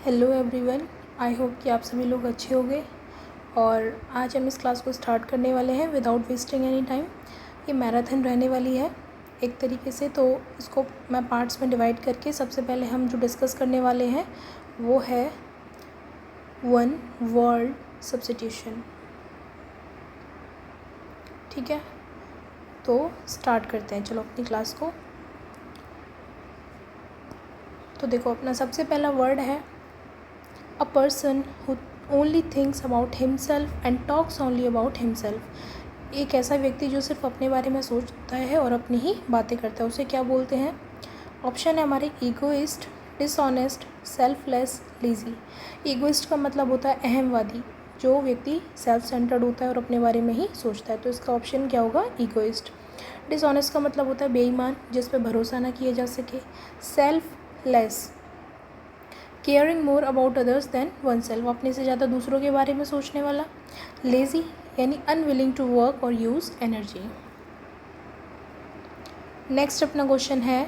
Hello everyone, I hope कि आप सभी लोग अच्छे होंगे। और आज हम इस क्लास को स्टार्ट करने वाले हैं विदाउट वेस्टिंग एनी टाइम। ये मैराथन रहने वाली है एक तरीके से, तो इसको मैं पार्ट्स में डिवाइड करके सबसे पहले हम जो डिस्कस करने वाले हैं वो है वन वर्ड सब्स्टिट्यूशन। ठीक है, तो स्टार्ट करते हैं। चलो अपनी क्लास को। तो देखो, अपना सबसे पहला वर्ड है a person who only thinks about himself and talks only about himself। एक ऐसा व्यक्ति जो सिर्फ अपने बारे में सोचता है और अपनी ही बातें करता है, उसे क्या बोलते हैं? ऑप्शन है हमारे egoist, dishonest, selfless, lazy. Egoist का मतलब होता है अहमवादी, जो व्यक्ति सेल्फ सेंटर्ड होता है और अपने बारे में ही सोचता है, तो इसका ऑप्शन क्या होगा? ईगोइस्ट। डिसऑनेस्ट का मतलब होता है बेईमान, जिस पर भरोसा ना किया जा सके। Selfless, caring more about others then one self, अपने से ज़्यादा दूसरों के बारे में सोचने वाला। लेज़ी यानी अनविलिंग टू वर्क और यूज़ एनर्जी। नेक्स्ट अपना क्वेश्चन है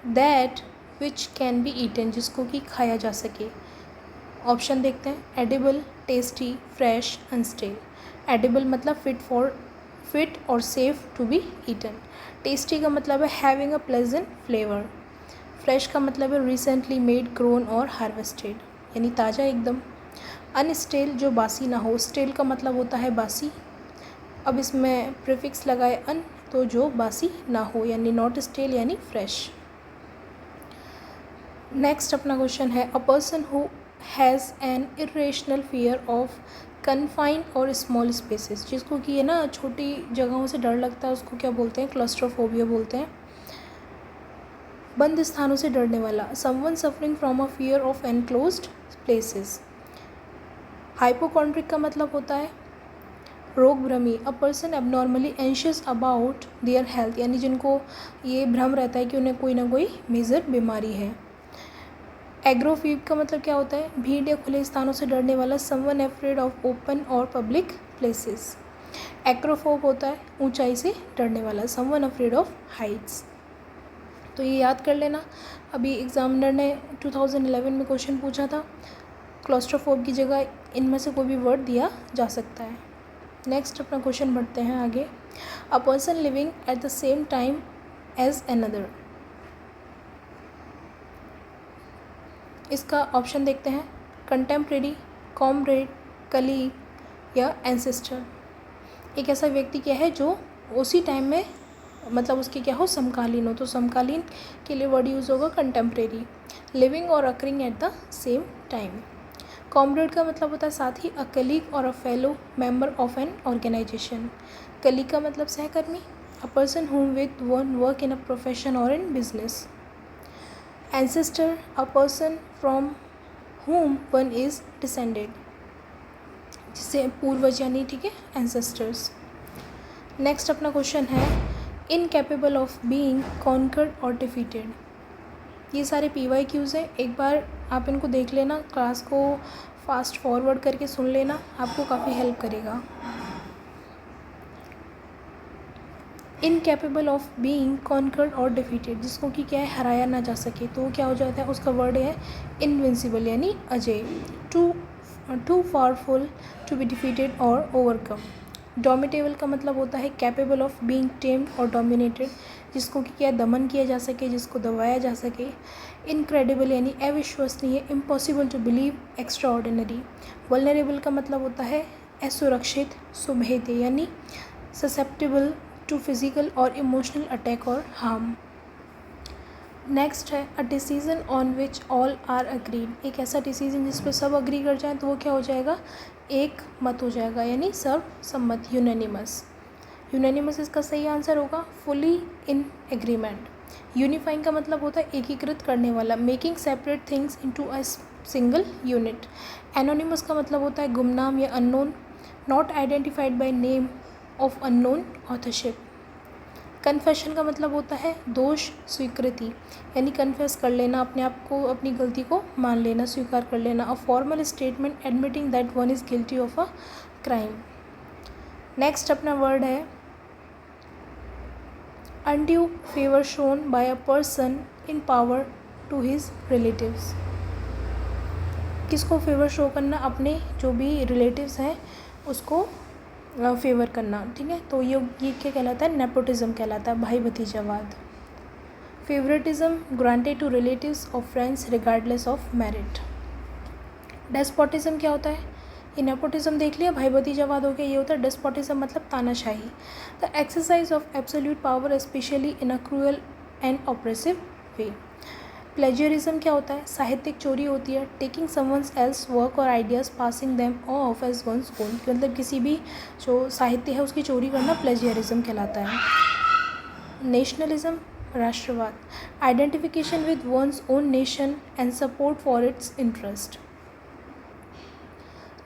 that which can be eaten, जिसको कि खाया जा सके। ऑप्शन देखते हैं, edible, tasty, fresh, unstale. Edible मतलब फिट और safe to be eaten. Tasty का मतलब है having a pleasant flavour. Fresh का मतलब है रिसेंटली मेड, ग्रोन और हार्वेस्टेड, यानी ताज़ा एकदम। अनस्टेल जो बासी ना हो। स्टेल का मतलब होता है बासी, अब इसमें प्रीफिक्स लगाए अन, तो जो बासी ना हो, यानी नॉट स्टेल यानी फ्रेश। नेक्स्ट अपना क्वेश्चन है a person who has an irrational fear of confined और स्मॉल स्पेसेस, जिसको कि ये ना छोटी जगहों से डर लगता है, उसको क्या बोलते हैं? क्लस्ट्रोफोबिया बोलते हैं। बंद स्थानों से डरने वाला। Someone suffering from a fear of enclosed places. Hypochondriac का मतलब होता है रोग भ्रमी, a person abnormally anxious about their health, यानी जिनको ये भ्रम रहता है कि उन्हें कोई ना कोई मेजर बीमारी है। एग्रोफीब का मतलब क्या होता है? भीड़ या खुले स्थानों से डरने वाला। समवन एफ्रेड ऑफ ओपन और पब्लिक प्लेसेस। एक्रोफोब होता है ऊंचाई से डरने वाला। Someone afraid of Heights. तो ये याद कर लेना, अभी एग्जामिनर ने 2011 में क्वेश्चन पूछा था, क्लॉस्ट्रोफोब की जगह इनमें से कोई भी वर्ड दिया जा सकता है। नेक्स्ट अपना क्वेश्चन बढ़ते हैं आगे। A person living at the same time as another, इसका ऑप्शन देखते हैं, कंटेम्प्रेरी, कॉमरेड, कलीग या एंसेस्टर। एक ऐसा व्यक्ति क्या है जो उसी टाइम में, मतलब उसके क्या हो, समकालीन हो, तो समकालीन के लिए वर्ड यूज़ होगा कंटेम्प्रेरी। लिविंग और occurring at the same time. Comrade का मतलब होता है साथी, अ कलीग और a fellow member of an organisation. Colleague का मतलब सहकर्मी, a person whom with one work in a profession और in business. Ancestor, a person from whom one is descended, जिससे पूर्वज यानी, ठीक है, एंसेस्टर्स। नेक्स्ट अपना क्वेश्चन है इनकेपेबल ऑफ बीइंग कॉन्कर्ड और डिफीटेड। ये सारे PYQs हैं, एक बार आप इनको देख लेना, क्लास को फास्ट फॉरवर्ड करके सुन लेना, आपको काफ़ी हेल्प करेगा। इनकेपेबल ऑफ बीइंग कॉन्कर्ड और डिफीटेड, जिसको कि क्या है, हराया ना जा सके, तो क्या हो जाता है? उसका वर्ड है इनविंसिबल यानी अजय। Too powerful to be defeated और ओवरकम। डोमिटेबल का मतलब होता है कैपेबल ऑफ बीइंग टेम्ड और डोमिनेटेड, जिसको कि क्या दमन किया जा सके, जिसको दबाया जा सके। इनक्रेडिबल यानी अविश्वसनीय, impossible to believe, extraordinary. Vulnerable का मतलब होता है असुरक्षित, सुभेद्य यानी ससेप्टेबल टू फिजिकल और इमोशनल अटैक और हार्म। नेक्स्ट है a decision on which all are agreed. एक ऐसा डिसीजन जिस पर सब अग्री कर जाए तो वो क्या हो जाएगा? एक मत हो जाएगा, यानी सर्वसम्मत, यूनानिमस। यूनानिमस इसका सही आंसर होगा। Fully in agreement. यूनिफाइंग का मतलब होता है एकीकृत करने वाला, making separate things into a single unit. Anonymous का मतलब होता है गुमनाम या unknown, not identified by name of unknown authorship. Confession का मतलब होता है दोष स्वीकृति, यानी कन्फेस कर लेना, अपने आप को, अपनी गलती को मान लेना, स्वीकार कर लेना। A formal statement admitting that one is guilty of a crime. Next अपना वर्ड है undue favour shown by a person in power to his relatives. किसको फेवर शो करना, अपने जो भी रिलेटिव्स हैं उसको फेवर करना, ठीक है। तो ये क्या कहलाता है, नेपोटिज्म कहलाता है, भाई भतीजावाद। फेवरेटिज्म ग्रांटेड टू रिलेटिव्स और friends regardless of merit. Despotism क्या होता है, ये नेपोटिज्म देख लिया, भाई भतीजावाद हो गया, ये होता है डेस्पोटिज्म मतलब तानाशाही। The exercise of absolute power specially in a cruel and oppressive way. Plagiarism क्या होता है, साहित्यिक चोरी होती है, टेकिंग समवन्स एल्स वर्क और ideas passing them off as one's own, मतलब किसी भी जो साहित्य है उसकी चोरी करना प्लेजरिज्म कहलाता है। नेशनलिज्म राष्ट्रवाद, identification with one's own nation and support for its interest.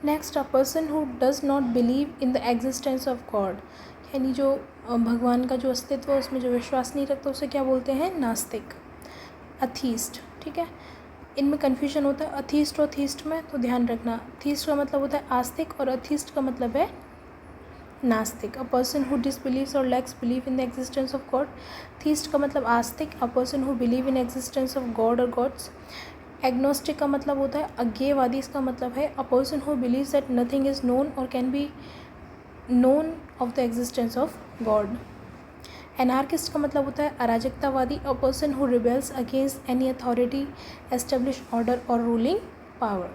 Next, a person who does not believe in the existence of God, यानी जो भगवान का जो अस्तित्व है उसमें जो विश्वास नहीं रखता उसे क्या बोलते हैं, नास्तिक। अथीस्ट, ठीक है, इनमें कन्फ्यूजन होता है अथीस्ट और थीस्ट में, तो ध्यान रखना, थीस्ट का मतलब होता है आस्तिक और अथीस्ट का मतलब है नास्तिक। अ पर्सन हु डिसबिलीव्स और lacks believe in the existence of God, theist का मतलब आस्तिक, a person who believe in existence of God और गॉड्स। एग्नोस्टिक का मतलब होता है अज्ञेयवादी, इसका मतलब है a person who believes that nothing is known और can be known of the existence of God. Anarchist का मतलब होता है अराजकतावादी, a person who rebels against any authority, establish order और रूलिंग पावर।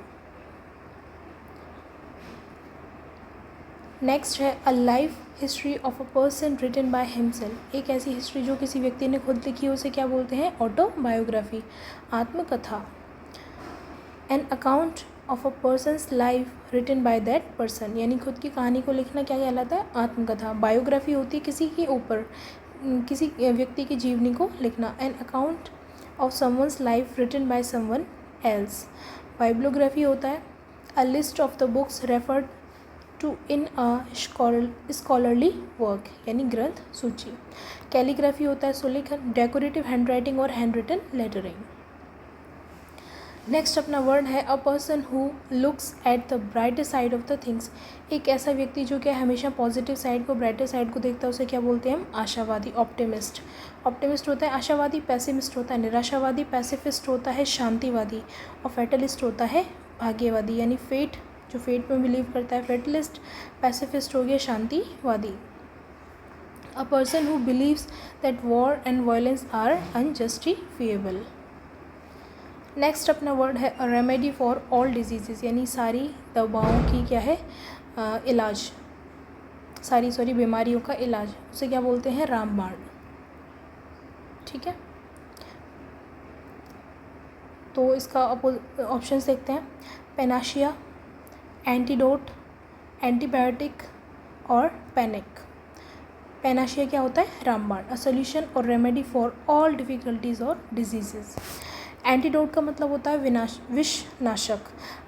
नेक्स्ट है a life history of a person written by himself, एक ऐसी हिस्ट्री जो किसी व्यक्ति ने खुद लिखी है उसे क्या बोलते हैं, ऑटोबायोग्राफी, आत्मकथा। An account of a person's life written by that person, यानी खुद की कहानी को लिखना क्या कहलाता है, आत्मकथा। बायोग्राफी होती है किसी के ऊपर, किसी व्यक्ति की जीवनी को लिखना। An account of someone's life written by someone else. Bibliography होता है a list of the books referred to in a scholarly work, यानी ग्रंथ सूची। कैलीग्राफी होता है सुलेखन, डेकोरेटिव हैंड राइटिंग और हैंड रिटन लेटरिंग। नेक्स्ट अपना वर्ड है a person who looks at the brighter side of the things, एक ऐसा व्यक्ति जो क्या हमेशा पॉजिटिव साइड को, ब्राइटर साइड को देखता है उसे क्या बोलते हैं हम, आशावादी, ऑप्टिमिस्ट। ऑप्टिमिस्ट होता है आशावादी, पैसिमिस्ट होता है निराशावादी, पैसिफिस्ट होता है शांतिवादी और फेटलिस्ट होता है भाग्यवादी, यानी फेट जो फेट में बिलीव करता है फेटलिस्ट, पैसिफिस्ट हो गया शांतिवादी। A person who believes that war and violence are unjustifiable. Next अपना वर्ड है a remedy for all disease, यानी सारी दवाओं की क्या है, इलाज, सारी बीमारियों का इलाज, उसे क्या बोलते हैं, रामबाण, ठीक है। तो इसका ऑप्शन देखते हैं, पेनाशिया, एंटीडोट, एंटीबायोटिक और पैनिक। पेनाशिया क्या होता है, रामबाण, अ सोल्यूशन और रेमेडी फॉर ऑल डिफिकल्टीज और डिजीजेस। एंटीडोट का मतलब होता है विषनाशक,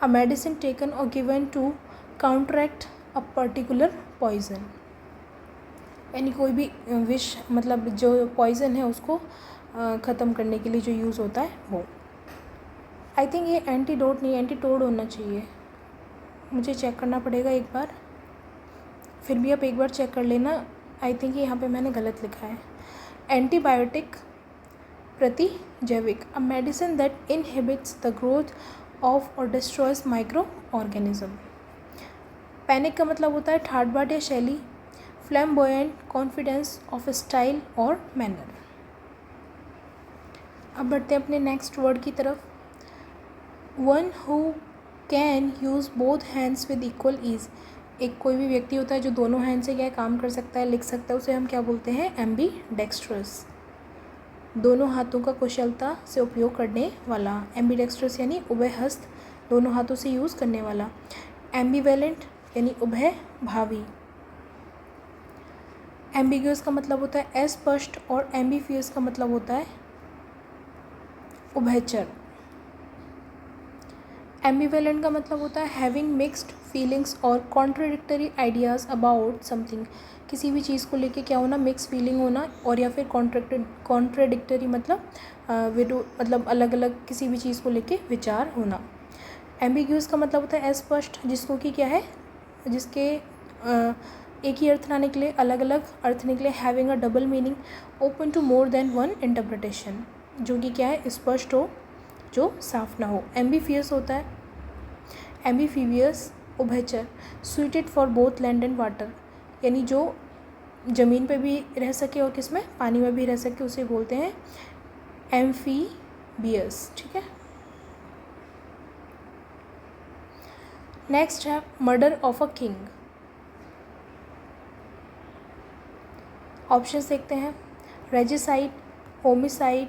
अ मेडिसिन टेकन और given to counteract a particular poison, यानी कोई भी विष मतलब जो पॉइजन है उसको ख़त्म करने के लिए जो यूज़ होता है वो। आई थिंक ये एंटीडोट नहीं, एंटीटोड होना चाहिए, मुझे चेक करना पड़ेगा एक बार, फिर भी आप एक बार चेक कर लेना। आई थिंक यहाँ पे मैंने गलत लिखा है। एंटीबायोटिक प्रतिजैविक, a medicine that inhibits the growth of और डिस्ट्रॉयज माइक्रो ऑर्गेनिज्म। पैनिक का मतलब होता है ठाट-बाट या शैली, फ्लैम्बोयेंट, कॉन्फिडेंस ऑफ स्टाइल और मैनर। अब बढ़ते हैं अपने नेक्स्ट वर्ड की तरफ। One who can use both hands with equal ease, एक कोई भी व्यक्ति होता है जो दोनों हैंड से क्या काम कर सकता है, लिख सकता है, उसे हम क्या बोलते हैं, एम्बी डेक्स्ट्रस, दोनों हाथों का कुशलता से उपयोग करने वाला। एम्बीडेक्स्ट्रस यानी उभय हस्त, दोनों हाथों से यूज़ करने वाला। एम्बीवेलेंट यानी उभय भावी। एम्बिग्यूअस का मतलब होता है अस्पष्ट और एम्बीफियस का मतलब होता है उभयचर। एम्बीवेलेंट का मतलब होता है हैविंग मिक्स्ड फीलिंग्स और कॉन्ट्राडिक्टरी आइडियाज़ अबाउट समथिंग, किसी भी चीज़ को लेके क्या होना, मिक्स फीलिंग होना, और या फिर कॉन्ट्राडिक्टरी मतलब अलग अलग किसी भी चीज़ को लेके विचार होना। एम्बिग्यूअस का मतलब होता है अस्पष्ट, जिसको कि क्या है, जिसके एक ही अर्थ ना निकले, अलग अलग अर्थ निकले। Having a double meaning, open to more than one interpretation, जो कि क्या है, स्पष्ट हो, जो साफ ना हो। एम्बीफियस होता है एम्फीबियस उभयचर, suited for both land and water, यानी जो ज़मीन पे भी रह सके और किस में, पानी में भी रह सके, उसे बोलते हैं एम्फीबियस। ठीक है, नेक्स्ट है murder of a king. Options देखते हैं, रेजिसाइड, होमिसाइड,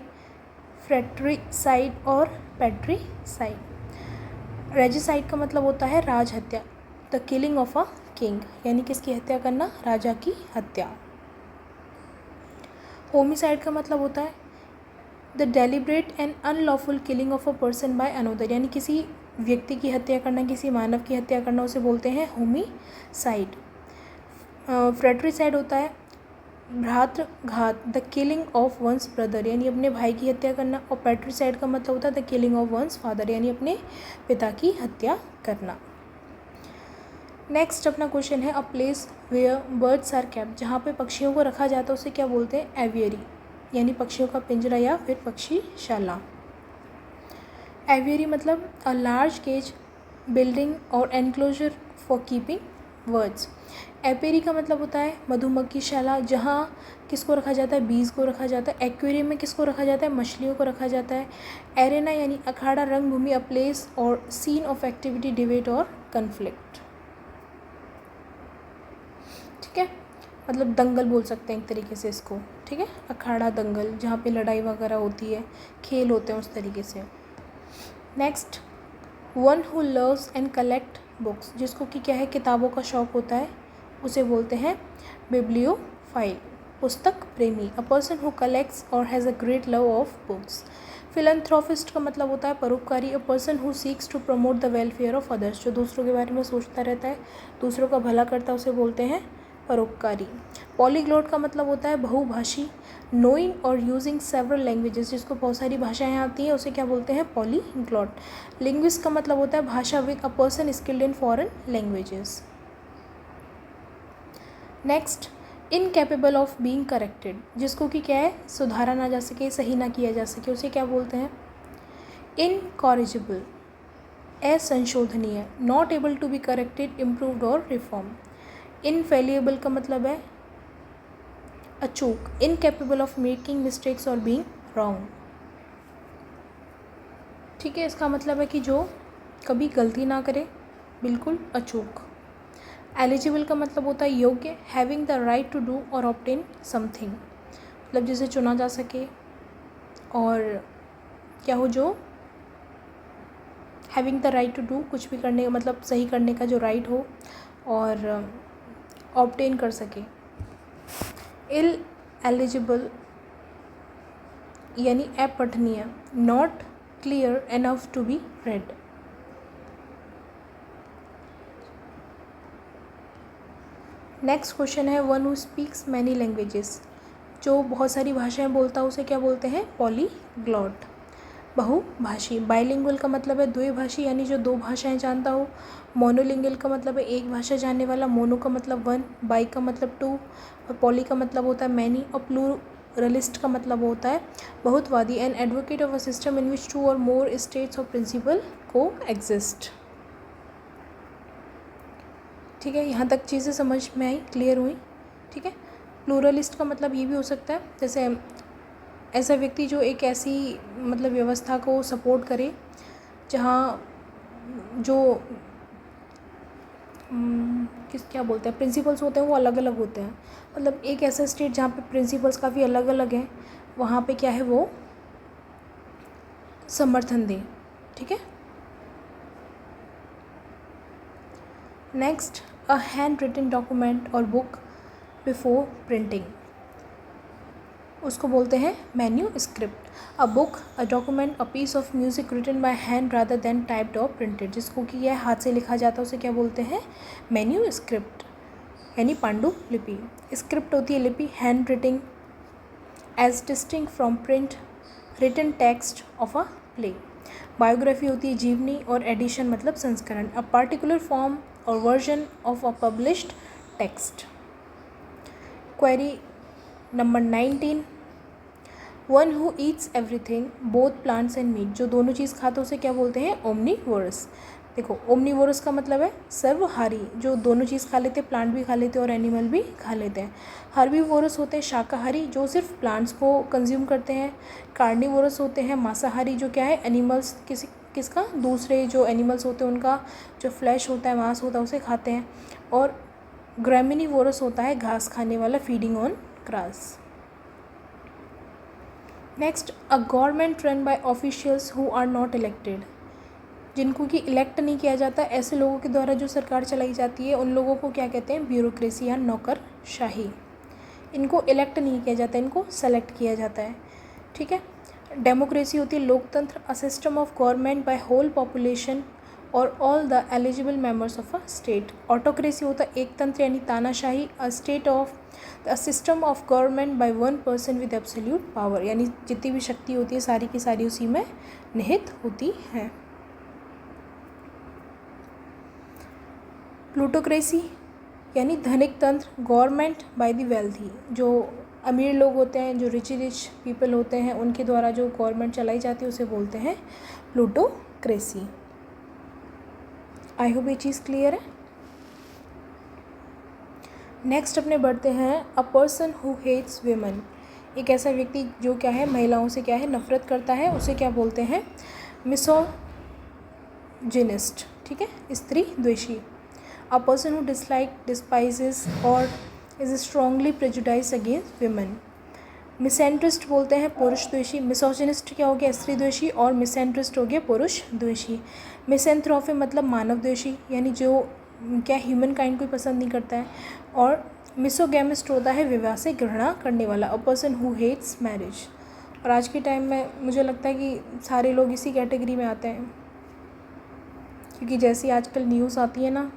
फ्रेट्रिसाइड और पैट्रीसाइड। रेजिसाइड का मतलब होता है राज हत्या, the killing of a king, यानी किसकी हत्या करना, राजा की हत्या। होमिसाइड का मतलब होता है the deliberate and unlawful killing of a person by another, यानी किसी व्यक्ति की हत्या करना, किसी मानव की हत्या करना, उसे बोलते हैं होमिसाइड। फ्रेट्रिसाइड होता है भ्रातृघात, the killing of one's brother, यानी अपने भाई की हत्या करना। और पैट्रिसाइड का मतलब होता है the killing of once father, यानी अपने पिता की हत्या करना। नेक्स्ट अपना क्वेश्चन है, a place where birds are kept, जहाँ पे पक्षियों को रखा जाता है उसे क्या बोलते हैं, एवियरी, यानी पक्षियों का पिंजरा या फिर पक्षीशाला। एवियरी मतलब अ लार्ज केज बिल्डिंग और एनक्लोजर फॉर कीपिंग बर्ड्स। एपेरी का मतलब होता है मधुमक्खीशाला, जहाँ किसको रखा जाता है, बीज को रखा जाता है। एक्वेरियम में किसको रखा जाता है, मछलियों को रखा जाता है। एरेना यानी अखाड़ा, रंगभूमि, अ प्लेस और सीन ऑफ एक्टिविटी, डिबेट और कन्फ्लिक्ट। ठीक है, मतलब दंगल बोल सकते हैं एक तरीके से इसको। ठीक है, अखाड़ा दंगल, जहाँ पे लड़ाई वगैरह होती है, खेल होते हैं, उस तरीके से। Next, one who loves and collect books, जिसको कि क्या है, किताबों का शौक़ होता है, उसे बोलते हैं बिब्लियोफाइल, पुस्तक प्रेमी। अ पर्सन हु कलेक्ट्स और has a great love of books. Philanthropist का मतलब होता है परोपकारी। A person who seeks to promote the welfare of others, जो दूसरों के बारे में सोचता रहता है, दूसरों का भला करता है, उसे बोलते हैं परोपकारी। पॉलीग्लॉट का मतलब होता है बहुभाषी, नोइंग और यूजिंग सेवरल लैंग्वेजेस, जिसको बहुत सारी भाषाएं आती हैं, उसे क्या बोलते हैं, पॉलीग्लॉट। लिंग्विस्ट का मतलब होता है भाषाविद, a person skilled in foreign languages. Next, incapable of being corrected, जिसको कि क्या है, सुधारा ना जा सके, सही ना किया जा सके, उसे क्या बोलते हैं, इनकॉरिजिबल, असंशोधनीय, not able to be corrected, improved और रिफॉर्म। इनफेलिएबल का मतलब है अचूक, इनकेपेबल ऑफ मेकिंग मिस्टेक्स और बीइंग रॉन्ग। ठीक है, इसका मतलब है कि जो कभी गलती ना करे, बिल्कुल अचूक। एलिजिबल का मतलब होता है योग्य, having the right to do और ऑब्टेन समथिंग, मतलब जिसे चुना जा सके और क्या हो, जो having the right to do, कुछ भी करने का मतलब सही करने का जो राइट हो, और ऑब्टेन कर सके। इल एलिजिबल यानी अपठनीय, not clear enough to be read. Next question है, one who speaks many languages, जो बहुत सारी भाषाएं बोलता है, उसे क्या बोलते हैं, पॉलीग्लॉट, बहुभाषी। बाइलिंगुअल का मतलब है द्विभाषी, यानी जो दो भाषाएं जानता हो। मोनोलिंगुअल का मतलब है एक भाषा जानने वाला। मोनो का मतलब वन, बाई का मतलब टू, और पॉली का मतलब होता है मैनी, और प्लूरलिस्ट का मतलब होता है बहुतवादी। An advocate of a system in which two और मोर स्टेट्स और प्रिंसिपल को एग्जिस्ट। ठीक है, यहाँ तक चीज़ें समझ में आई, क्लियर हुई। ठीक है, प्लूरलिस्ट का मतलब ये भी हो सकता है, जैसे ऐसा व्यक्ति जो एक ऐसी मतलब व्यवस्था को सपोर्ट करे जहाँ जो क्या बोलते हैं, प्रिंसिपल्स होते हैं वो अलग अलग होते हैं, मतलब एक ऐसा स्टेट जहाँ पे प्रिंसिपल्स काफ़ी अलग अलग हैं, वहाँ पे क्या है, वो समर्थन दें। ठीक है, next, a hand written document और बुक बिफोर प्रिंटिंग, उसको बोलते हैं manuscript. A book, a document, a piece of music written by hand rather than typed और प्रिंटेड, जिसको कि यह हाथ से लिखा जाता है, उसे क्या बोलते हैं, मैन्यूस्क्रिप्ट, यानी पांडुलिपि। स्क्रिप्ट होती है लिपि, handwriting as distinct from print, written text of a play. Biography होती है जीवनी, और एडिशन मतलब संस्करण, अ पार्टिकुलर फॉर्म और version of a published text. Query number 19, one who eats everything both plants and meat, जो दोनों चीज़ खाता है उसे क्या बोलते हैं, ओमनीवोरस। देखो ओमनीवोरस का मतलब है सर्वहारी, जो दोनों चीज़ खा लेते हैं, प्लांट भी खा लेते हैं और एनिमल भी खा लेते हैं। हर्बीवोरस होते हैं शाकाहारी, जो सिर्फ प्लांट्स को कंज्यूम करते हैं। कार्निवोरस होते हैं मांसाहारी, जो क्या है एनिमल्स किसका दूसरे जो एनिमल्स होते हैं उनका जो फ्लैश होता है, मांस होता है, उसे खाते हैं। और ग्रैमिनीवोरस होता है घास खाने वाला, feeding on grass. Next, a government run by officials who are not elected, जिनको कि इलेक्ट नहीं किया जाता, ऐसे लोगों के द्वारा जो सरकार चलाई जाती है उन लोगों को क्या कहते हैं, ब्यूरोक्रेसी या नौकरशाही। इनको इलेक्ट नहीं किया जाता, इनको सेलेक्ट किया जाता है, ठीक है। डेमोक्रेसी होती है लोकतंत्र, a system of government by whole population और all the eligible members of a state. Autocracy होता है एक तंत्र यानी तानाशाही, a state of the system of government by one person with absolute power, यानी जितनी भी शक्ति होती है सारी की सारी उसी में निहित होती है। प्लूटोक्रेसी यानी धनिक तंत्र, गवर्नमेंट बाय द वेल्थी, जो अमीर लोग होते हैं, जो रिच पीपल होते हैं, उनके द्वारा जो गवर्नमेंट चलाई जाती है उसे बोलते हैं प्लूटोक्रेसी। आई होप ये चीज़ क्लियर है। नेक्स्ट अपने बढ़ते हैं, a person who hates women, एक ऐसा व्यक्ति जो क्या है महिलाओं से क्या है नफरत करता है, उसे क्या बोलते हैं, मिसोजिनिस्ट, ठीक है, स्त्री द्वेषी। A person who despises or is strongly prejudiced against women. मिसेंट्रिस्ट बोलते हैं पुरुष द्वेषी। मिसोजिनिस्ट क्या हो गया, स्त्री द्वेषी, और मिसेंट्रिस्ट हो गया पुरुष द्वेषी। मिसेंथ्रोफी मतलब मानव द्वेषी, यानी जो क्या ह्यूमन काइंड को पसंद नहीं करता है। और मिसोगैमिस्ट होता है विवाह से घृणा करने वाला, a person who hates marriage. और आज के टाइम में मुझे लगता है कि सारे लोग इसी कैटेगरी में आते हैं, क्योंकि जैसी आजकल न्यूज़ आती है ना,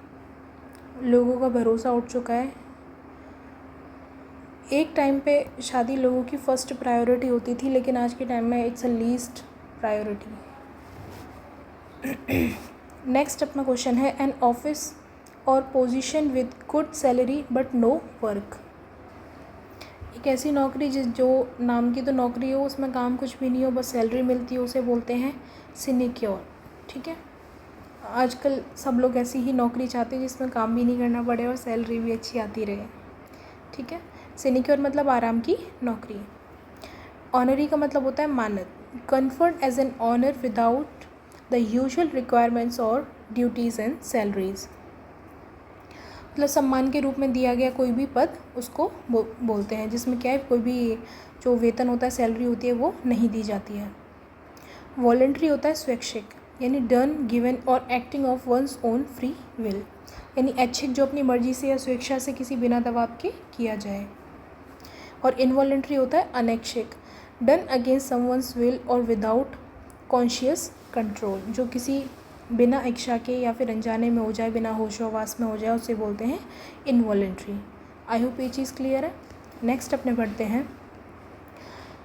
लोगों का भरोसा उठ चुका है। एक टाइम पे शादी लोगों की फर्स्ट प्रायोरिटी होती थी, लेकिन आज के टाइम में it's a least priority. Next अपना क्वेश्चन है, एन ऑफिस और position with good salary but no work, एक ऐसी नौकरी जो नाम की तो नौकरी हो, उसमें काम कुछ भी नहीं हो, बस सैलरी मिलती है, उसे बोलते हैं सिनेक्योर, ठीक है। आजकल सब लोग ऐसी ही नौकरी चाहते हैं जिसमें काम भी नहीं करना पड़े और सैलरी भी अच्छी आती रहे, ठीक है। सिनेक्योर मतलब आराम की नौकरी। ऑनरी का मतलब होता है मानद, conferred as an honour without the usual requirements और ड्यूटीज़ एंड सैलरीज, मतलब सम्मान के रूप में दिया गया कोई भी पद उसको बोलते हैं, जिसमें क्या है कोई भी जो वेतन होता है, सैलरी होती है, वो नहीं दी जाती है। वॉलंटरी होता है स्वैच्छिक, यानी डन गिवन और acting of one's own free will, यानी ऐच्छिक जो अपनी मर्जी से या स्वेच्छा से किसी बिना दबाव के किया जाए। और इनवॉलंटरी होता है अनैच्छिक, डन अगेंस्ट समवंस विल और विदाउट कॉन्शियस कंट्रोल, जो किसी बिना इच्छा के या फिर अनजाने में हो जाए, बिना होशोहवास में हो जाए, उसे बोलते हैं इनवॉलंटरी। आई होप ये चीज़ क्लियर है। नेक्स्ट अपने बढ़ते हैं,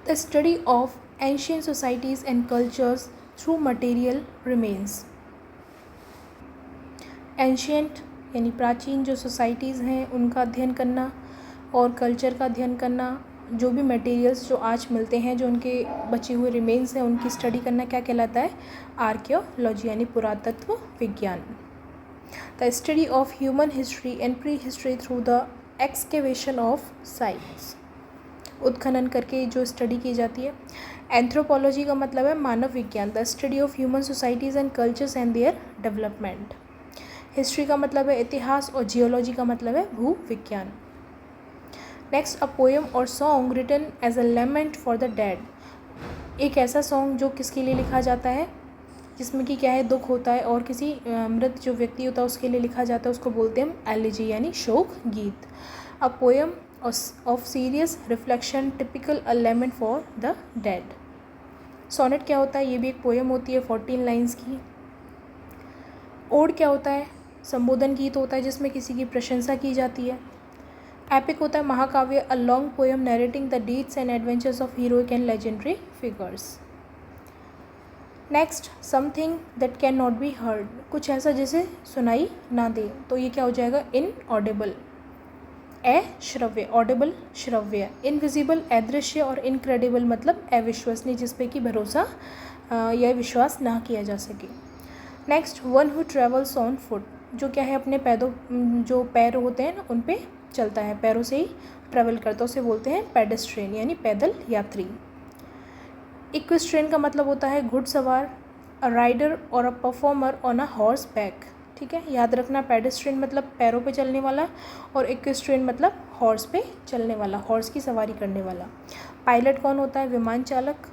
the study of ancient societies and cultures through material remains. Ancient यानी प्राचीन जो सोसाइटीज़ हैं उनका अध्ययन करना और कल्चर का अध्ययन करना, जो भी मटेरियल्स जो आज मिलते हैं, जो उनके बचे हुए रिमेन्स हैं, उनकी स्टडी करना क्या कहलाता है, आर्कियोलॉजी यानी पुरातत्व विज्ञान। The study of human history and pre history through the excavation of sites, उत्खनन करके जो स्टडी की जाती है। एंथ्रोपोलॉजी का मतलब है मानव विज्ञान, the study of human societies and cultures and their development. History का मतलब है इतिहास और जियोलॉजी का मतलब है भू विज्ञान। नेक्स्ट, अ पोएम और song written as a lament for the dead, एक ऐसा सॉन्ग जो किसके लिए लिखा जाता है, जिसमें कि क्या है दुख होता है और किसी मृत जो व्यक्ति होता है उसके लिए लिखा जाता है, उसको बोलते हैं हम एलिजी यानी शोक गीत। A poem of serious reflection typical a lament for the dead. Sonnet क्या होता है, ये भी एक पोएम होती है 14 लाइन्स की। ओड क्या होता है, संबोधन गीत होता है जिसमें किसी की प्रशंसा की जाती है। एपिक होता है महाकाव्य, a long poem narrating the deeds and adventures of heroic and legendary figures. Next, something that can not be heard, कुछ ऐसा जिसे सुनाई ना दे, तो ये क्या हो जाएगा, इनऑडिबल। अश्रव्य, ऑडिबल श्रव्य। इनविजिबल अदृश्य, और इनक्रेडिबल मतलब अविश्वसनीय, जिस पे कि भरोसा या विश्वास ना किया जा सके। Next, one who travels on foot, जो क्या है अपने पैरों, जो पैर होते हैं ना उन पे चलता है, पैरों से ही ट्रेवल करता है, उसे बोलते हैं पेडेस्ट्रियन यानी पैदल यात्री। इक्वेस्ट्रियन का मतलब होता है घुड़सवार, अ राइडर और a performer on a horse back. ठीक है, याद रखना, पेडेस्ट्रियन मतलब पैरों पे चलने वाला और इक्वेस्ट्रियन मतलब हॉर्स पे चलने वाला, हॉर्स की सवारी करने वाला। पायलट कौन होता है? विमान चालक।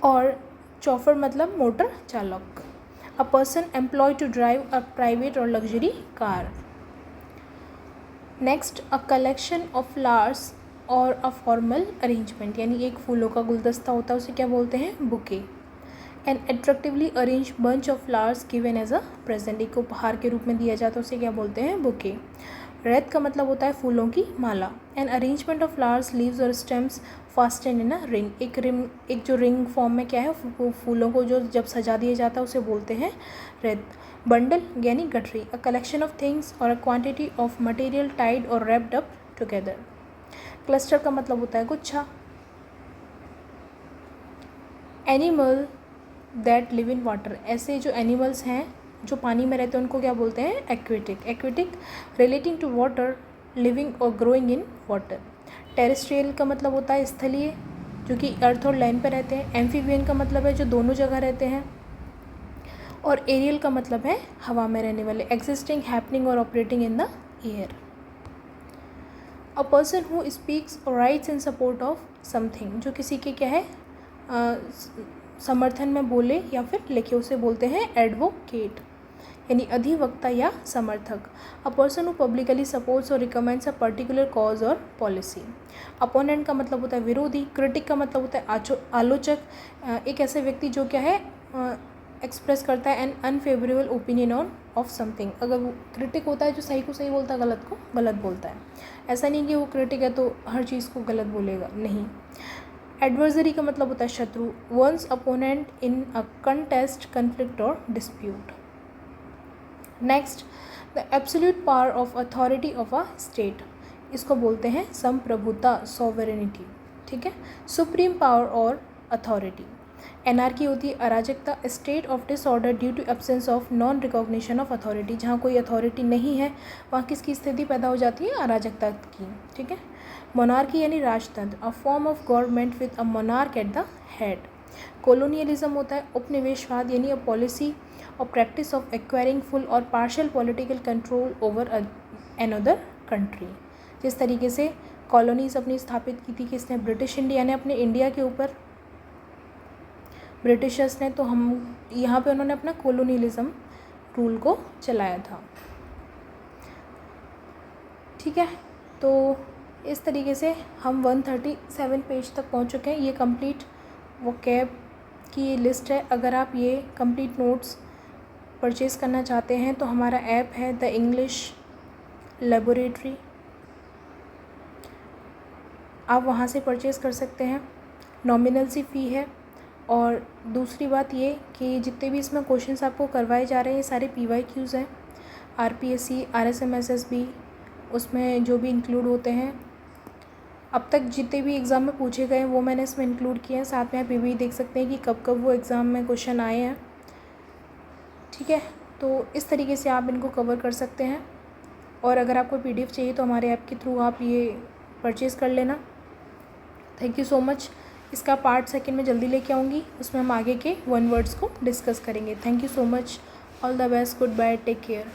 और चौफर मतलब मोटर चालक। A person employed to drive a private और luxury car. Next, a collection of flowers और अ फॉर्मल अरेंजमेंट, यानी एक फूलों का गुलदस्ता होता है, उसे क्या बोलते हैं? Bouquet. An attractively arrange bunch of flowers given as a present, एक उपहार के रूप में दिया जाता है, उसे क्या बोलते हैं? बुके। रेत का मतलब होता है फूलों की माला। An arrangement of flowers leaves और stems fasten in a ring, एक जो रिंग फॉर्म में क्या है फूलों को जो जब सजा दिया जाता है उसे बोलते हैं रेत। बंडल यानी गठरी, अ कलेक्शन ऑफ थिंग्स और a quantity of material tied और रैप्ड अप टुगेदर। क्लस्टर का मतलब होता है गुच्छा। Animal that live in water, ऐसे जो एनिमल्स हैं जो पानी में रहते हैं उनको क्या बोलते हैं? Aquatic. Aquatic relating to water, living और ग्रोइंग इन वाटर। टेरेस्ट्रियल का मतलब होता है स्थलीय, जो कि अर्थ और लैंड पर रहते हैं। एम्फीबियन का मतलब है जो दोनों जगह रहते हैं। और एरियल का मतलब है हवा में रहने वाले, एग्जिस्टिंग, हैपनिंग और operating in the air. A person who speaks और writes in support of something, जो किसी के क्या है समर्थन में बोले या फिर लिखे, उसे बोलते हैं एडवोकेट यानी अधिवक्ता या समर्थक। अ पर्सन हु पब्लिकली सपोर्ट्स और रिकमेंड्स अ पर्टिकुलर कॉज और पॉलिसी। अपोनेंट का मतलब होता है विरोधी। क्रिटिक का मतलब होता है आलोचक, एक ऐसे व्यक्ति जो क्या है एक्सप्रेस करता है an unfavourable opinion on off something. अगर वो क्रिटिक होता है जो सही को सही बोलता है, गलत को गलत बोलता है। ऐसा नहीं कि वो क्रिटिक है तो हर चीज़ को गलत बोलेगा, नहीं। एडवर्सरी का मतलब होता है शत्रु, one's opponent in a contest, conflict और dispute. Next, the absolute power of authority of a state, इसको बोलते हैं संप्रभुता, सॉवरेनिटी। ठीक है, सुप्रीम पावर और अथॉरिटी। एनार्की होती है अराजकता, state of disorder due to absence of non recognition of authority, जहाँ कोई अथॉरिटी नहीं है वहाँ किसकी स्थिति पैदा हो जाती है? अराजकता की। ठीक है, मोनार्की यानी राजतंत्र, a form of government with a monarch at the head. Colonialism होता है उपनिवेशवाद यानी अ पॉलिसी और प्रैक्टिस ऑफ एक्वायरिंग फुल और partial political control over another country. जिस तरीके से कॉलोनीज अपनी स्थापित की थी किसने? ब्रिटिश इंडिया ने अपने इंडिया के ऊपर, ब्रिटिशर्स ने, तो हम यहाँ पे उन्होंने अपना कोलोनियलिज्म रूल को चलाया था। ठीक है, तो इस तरीके से हम 137 पेज तक पहुँच चुके हैं। ये कंप्लीट वोकैब की लिस्ट है। अगर आप ये कंप्लीट नोट्स परचेज़ करना चाहते हैं तो हमारा ऐप है द इंग्लिश लेबोरेटरी, आप वहाँ से परचेज़ कर सकते हैं। नॉमिनल सी फ़ी है। और दूसरी बात ये कि जितने भी इसमें क्वेश्चंस आपको करवाए जा रहे हैं ये सारे PYQs हैं, RPSC, RSMSSB उसमें जो भी इंक्लूड होते हैं। अब तक जितने भी एग्ज़ाम में पूछे गए हैं वो मैंने इसमें इंक्लूड किए हैं। साथ में आप ये भी देख सकते हैं कि कब कब वो एग्ज़ाम में क्वेश्चन आए हैं। ठीक है, तो इस तरीके से आप इनको कवर कर सकते हैं। और अगर आपको PDF चाहिए तो हमारे ऐप के थ्रू आप ये परचेज़ कर लेना। Thank you so much. इसका पार्ट सेकंड में जल्दी लेके आऊँगी, उसमें हम आगे के 1 वर्ड्स को डिस्कस करेंगे। Thank you so much, all the best, goodbye, take care.